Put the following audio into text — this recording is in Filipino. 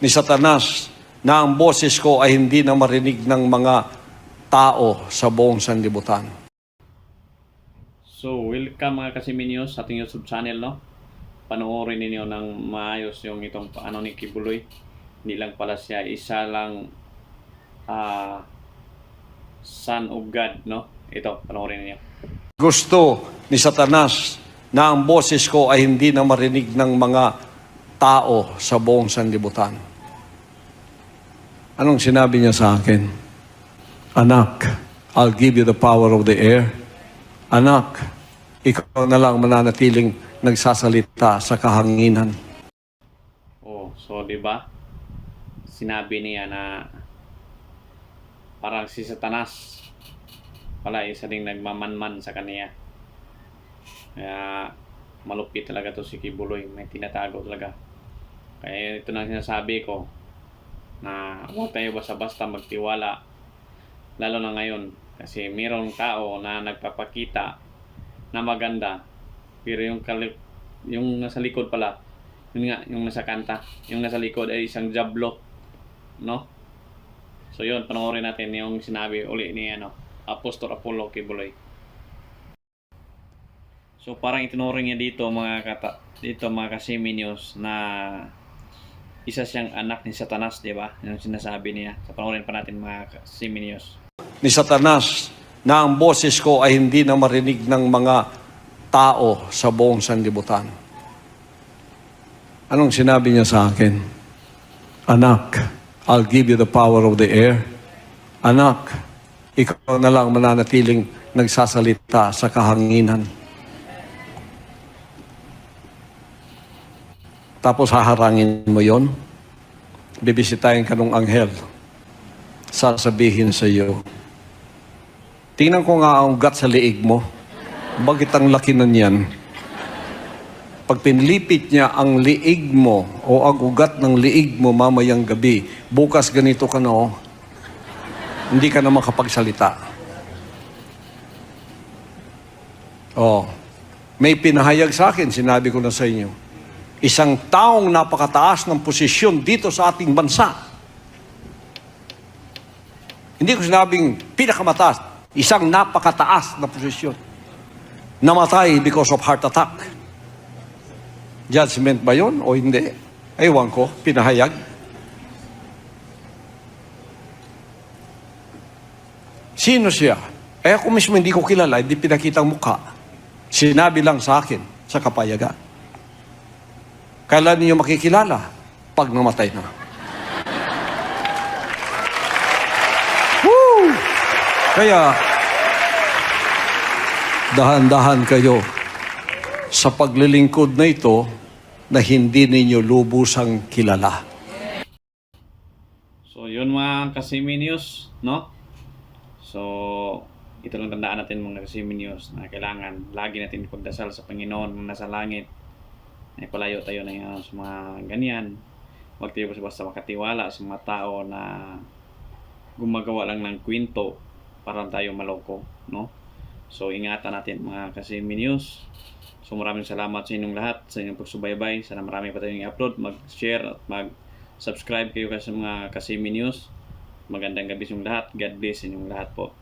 Ni Satanas na ang boses ko ay hindi na marinig ng mga tao sa buong sanlibutan. So, welcome mga Kasiminyos sa ating YouTube channel, no? Panoorin ninyo ng maayos yung itong paano ni Kibuloy. Hindi lang pala siya isa lang son of God, no? Ito, panoorin ninyo. Gusto ni Satanas na ang boses ko ay hindi na marinig ng mga tao sa buong sanlibutan. Anong sinabi niya sa akin? Anak, I'll give you the power of the air. Anak, ikaw na lang mananatiling nagsasalita sa kahanginan. Oh, so 'di ba? Sinabi niya na parang si Satanas pala isa ding nagmamanman sa kanya. Kaya malupit talaga to si Kibuloy, may tinatago talaga. Kaya ito na sinasabi ko na huwag tayo basta-basta magtiwala, lalo na ngayon kasi mayroong tao na nagpapakita na maganda pero yung nasa likod pala, yun nga, yung nasa kanta, yung nasa likod ay isang jablo, no? So yun, panoorin natin yung sinabi uli ni Apostol Apollo Kibuloy. So parang itinuring niya dito mga Kasiminyos na isa siyang anak ni Satanas, di ba? Yung sinasabi niya. So panoorin pa natin mga Kasiminyos. Ni Satanas na ang boses ko ay hindi na marinig ng mga tao sa buong sanlibutan. Anong sinabi niya sa akin? Anak, I'll give you the power of the air. Anak, ikaw na lang mananatiling nagsasalita sa kahanginan. Tapos haharangin mo yon, bibisitahin ka ng anghel, sasabihin sa iyo, tingnan ko nga ang ugat sa liig mo, bakit ang laki na niyan? Pag pinlipit niya ang liig mo o ang ugat ng liig mo mamayang gabi, bukas ganito ka na hindi ka na makapagsalita. May pinahayag sa akin, sinabi ko na sa inyo, isang taong napakataas ng posisyon dito sa ating bansa. Hindi ko sinabing pinakamataas, isang napakataas na posisyon. Namatay because of heart attack. Judgment ba yun o hindi? Ewan ko, pinahayag. Sino siya? Ako mismo hindi ko kilala, hindi pinakitang mukha. Sinabi lang sa akin sa kapayagan. Kailan niyo makikilala? Pag namatay na. Woo! Kaya, dahan-dahan kayo sa paglilingkod na ito na hindi ninyo lubusang kilala. So yun mga Kasiminyos, no? So ito lang tandaan natin mga Kasiminyos na kailangan lagi natin ipagdasal sa Panginoon na nasa langit. Ay palayo tayo na sa mga ganyan. Huwag tayo basta makatiwala sa mga tao na gumagawa lang ng kwento para tayo maloko, no? So ingatan natin mga Kasiminyos. So maraming salamat sa inyong lahat sa inyong pagsubaybay. Sana marami pa tayong i-upload, mag-share at mag-subscribe kayo sa mga Kasiminyos. Magandang gabi sa inyong lahat. God bless sa inyong lahat po.